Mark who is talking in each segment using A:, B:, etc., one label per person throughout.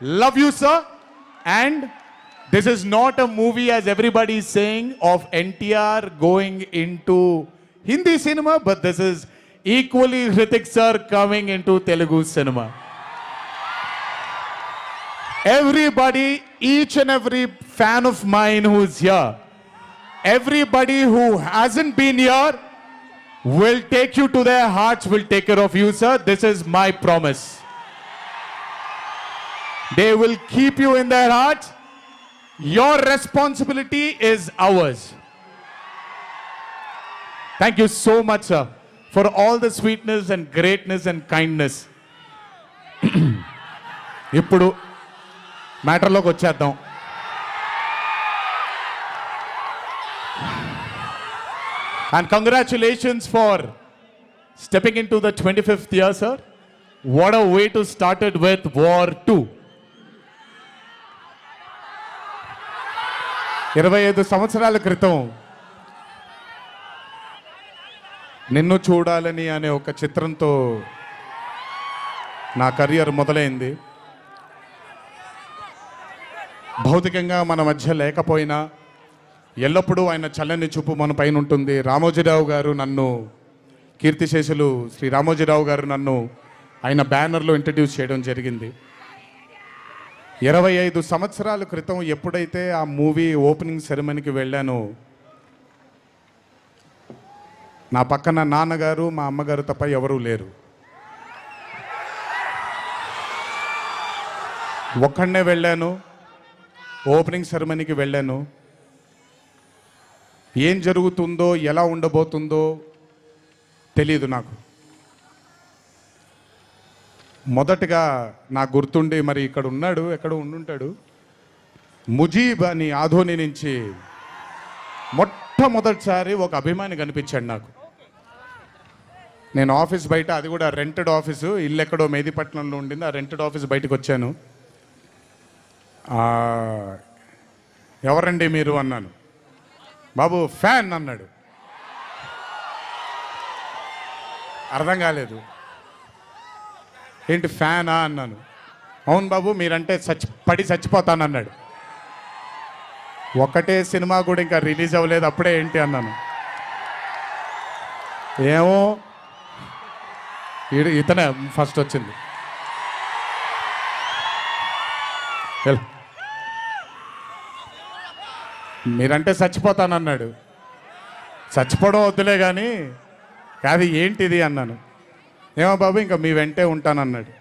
A: Love you, sir. And this is not a movie, as everybody is saying, of NTR going into Hindi cinema, but this is equally Hrithik sir coming into Telugu cinema. Everybody, each and every fan of mine who's here, everybody who hasn't been here, will take you to their hearts, will take care of you, sir. This is my promise. They will keep you in their hearts. Your responsibility is ours. Thank you so much, sir, for all the sweetness and greatness and kindness. ఇప్పుడు మ్యాటర్లోకి వచ్చేద్దాం. And congratulations for stepping into the 25th year, sir. What a way to start it with War 2. 25 సంవత్సరాల క్రితం నిన్ను చూడాలని అనే ఒక చిత్రంతో నా కెరియర్ మొదలైంది. భౌతికంగా మన మధ్య లేకపోయినా ఎల్లప్పుడూ ఆయన చల్లని చూపు మన పైన ఉంటుంది. రామోజీరావు గారు నన్ను, కీర్తిశేషులు శ్రీ రామోజీరావు గారు నన్ను ఆయన బ్యానర్లో ఇంట్రడ్యూస్ చేయడం జరిగింది. 25 సంవత్సరాల క్రితం ఎప్పుడైతే ఆ మూవీ ఓపెనింగ్ సెరమనీకి వెళ్ళానో, నా పక్కన నాన్నగారు మా అమ్మగారు తప్ప ఎవరూ లేరు. ఒక్కడనే వెళ్ళాను, ఓపెనింగ్ సెరమనీకి వెళ్ళాను. ఏం జరుగుతుందో, ఎలా ఉండబోతుందో తెలీదు నాకు. మొదటగా నాకు గుర్తుండి, మరి ఇక్కడ ఉన్నాడు, ఎక్కడ ఉండుంటాడు, ముజీబ్ అని ఆధోని నుంచి మొట్టమొదటిసారి ఒక అభిమాని కనిపించాడు నాకు. నేను ఆఫీస్ బయట, అది కూడా రెంటెడ్ ఆఫీసు, ఇల్లు ఎక్కడో మేదిపట్నంలో ఉండింది, ఆ రెంటెడ్ ఆఫీస్ బయటకు వచ్చాను. ఎవరండి మీరు అన్నాను. బాబు ఫ్యాన్ అన్నాడు. అర్థం కాలేదు. ఏంటి ఫ్యానా అన్నాను. అవును బాబు, మీరంటే పడి చచ్చిపోతానన్నాడు. ఒకటే సినిమా కూడా ఇంకా రిలీజ్ అవ్వలేదు, అప్పుడే ఏంటి అన్నాను. ఏమో ఇతనే ఫస్ట్ వచ్చింది. మీరంటే చచ్చిపోతానన్నాడు. చచ్చిపోవడం వద్దులే కానీ కాదు ఏంటిది అన్నాను. ఏమో బాబు ఇంకా మీ వెంటే ఉంటానన్నాడు.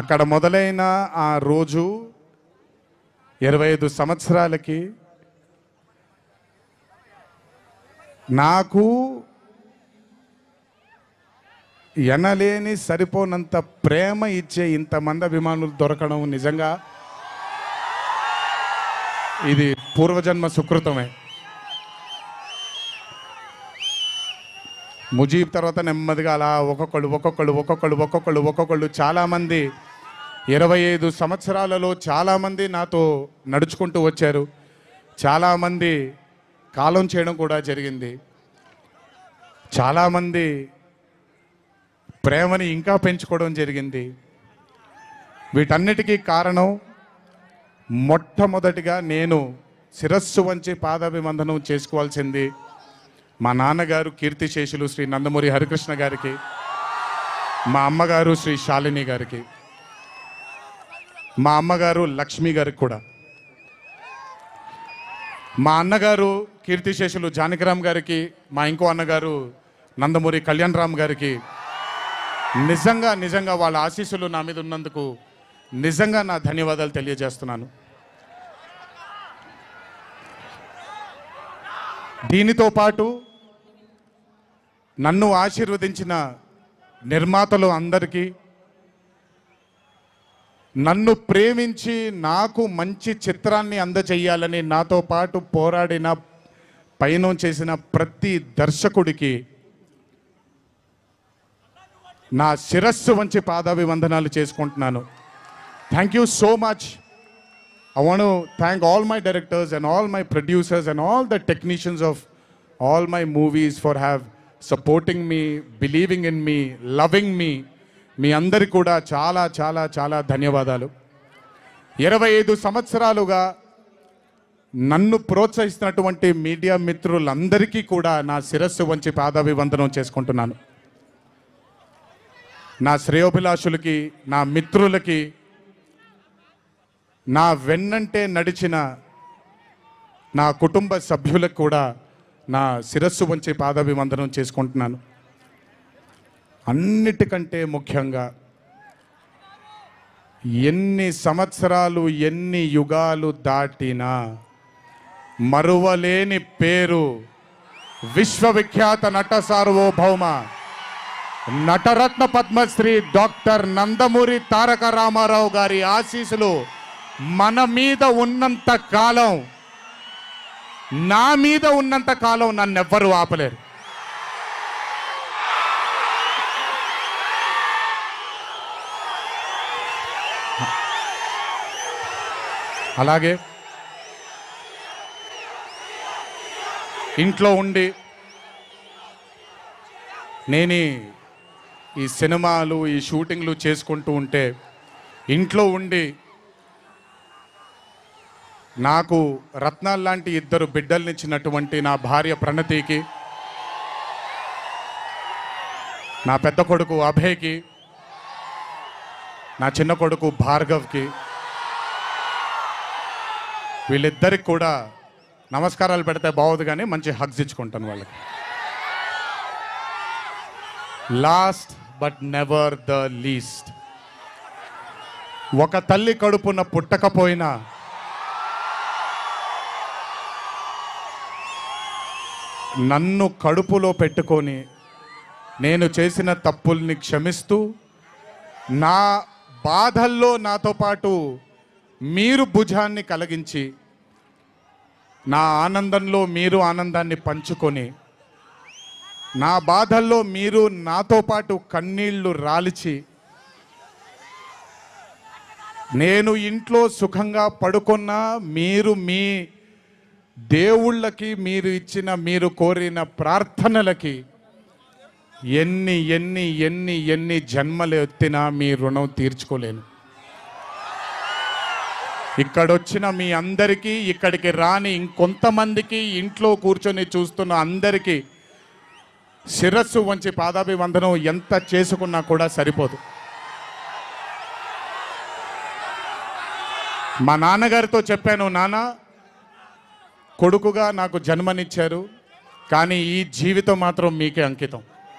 A: అక్కడ మొదలైన ఆ రోజు 25 సంవత్సరాలకి నాకు ఎనలేని సరిపోనంత ప్రేమ ఇచ్చే ఇంతమంది అభిమానులు దొరకడం నిజంగా ఇది పూర్వజన్మ సుకృతమే. ముజీబ్ తర్వాత నెమ్మదిగా అలా ఒక్కొక్కళ్ళు చాలామంది 25 సంవత్సరాలలో చాలామంది నాతో నడుచుకుంటూ వచ్చారు. చాలామంది కాలం చేయడం కూడా జరిగింది. చాలామంది ప్రేమని ఇంకా పెంచుకోవడం జరిగింది. వీటన్నిటికీ కారణం మొట్టమొదటిగా నేను శిరస్సు వంచి పాదాభివందనం చేసుకోవాల్సింది మా నాన్నగారు కీర్తిశేషులు శ్రీ నందమూరి హరికృష్ణ గారికి, మా అమ్మగారు శ్రీ శాలిని గారికి, మా అమ్మగారు లక్ష్మి గారికి కూడా, మా అన్నగారు కీర్తిశేషులు జానకిరామ్ గారికి, మా ఇంకో అన్నగారు నందమూరి కళ్యాణ్ రామ్ గారికి నిజంగా వాళ్ళ ఆశీస్సులు నా మీద ఉన్నందుకు నిజంగా నా ధన్యవాదాలు తెలియజేస్తున్నాను. దీనితో పాటు నన్ను ఆశీర్వదించిన నిర్మాతలు అందరికీ, నన్ను ప్రేమించి నాకు మంచి చిత్రాన్ని అందజేయాలని నాతో పాటు పోరాడిన, పయనం చేసిన ప్రతి దర్శకుడికి నా శిరస్సు వంచి పాదాభివందనాలు చేసుకుంటున్నాను. Thank you so much. I want to thank all my directors and all my producers and all the technicians of all my movies for supporting me, believing in me, loving me, మీ అందరికీ కూడా చాలా చాలా చాలా ధన్యవాదాలు. 25 సంవత్సరాలుగా నన్ను ప్రోత్సహిస్తున్నటువంటి media మిత్రులందరికీ కూడా నా శిరస్సు వంచి పాదాభివందనం చేసుకుంటున్నాను. నా శ్రేయోభిలాషులకి, నా మిత్రులకి, నా వెన్నంటే నడిచిన నా కుటుంబ సభ్యులకు కూడా నా శిరస్సు వంచి పాదాభివందనం చేసుకుంటున్నాను. అన్నిటికంటే ముఖ్యంగా ఎన్ని సంవత్సరాలు, ఎన్ని యుగాలు దాటినా మరువలేని పేరు విశ్వవిఖ్యాత నట సార్వభౌమ నటరత్న పద్మశ్రీ డాక్టర్ నందమూరి తారక రామారావు గారి ఆశీస్సులు మన మీద ఉన్నంత కాలం, నా మీద ఉన్నంత కాలం నన్నెవ్వరూ ఆపలేరు. అలాగే ఇంట్లో ఉండి నేను ఈ సినిమాలు, ఈ షూటింగ్లు చేసుకుంటూ ఉంటే, ఇంట్లో ఉండి నాకు రత్నాలు లాంటి 2 బిడ్డల్నిచ్చినటువంటి నా భార్య ప్రణతికి, నా పెద్ద కొడుకు అభయ్కి, నా చిన్న కొడుకు భార్గవ్కి, వీళ్ళిద్దరికి కూడా నమస్కారాలు పెడితే బాగోదు కానీ మంచి హగ్స్ ఇచ్చుకుంటాను వాళ్ళకి. Last but never the least, ఒక తల్లి కడుపున పుట్టకపోయినా నన్ను కడుపులో పెట్టుకొని నేను చేసిన తప్పుల్ని క్షమిస్తూ, నా బాధల్లో నాతో పాటు మీరు భుజాన్ని కలిగించి, నా ఆనందంలో మీరు ఆనందాన్ని పంచుకొని, నా బాధల్లో మీరు నాతో పాటు కన్నీళ్లు రాల్చి, నేను ఇంట్లో సుఖంగా పడుకున్నా మీరు మీ దేవుళ్ళకి, మీరు ఇచ్చిన, మీరు కోరిన ప్రార్థనలకి ఎన్ని ఎన్ని ఎన్ని ఎన్ని జన్మలు ఎత్తినా మీ రుణం తీర్చుకోలేను. ఇక్కడొచ్చిన మీ అందరికీ, ఇక్కడికి రాని ఇంకొంతమందికి, ఇంట్లో కూర్చొని చూస్తున్న అందరికీ శిరస్సు వంచి పాదాభివందనం ఎంత చేసుకున్నా కూడా సరిపోదు. మా నాన్నగారితో చెప్పాను, నాన్న కొడుకుగా నాకు జన్మనిచ్చారు, కానీ ఈ జీవితం మాత్రం మీకే అంకితం.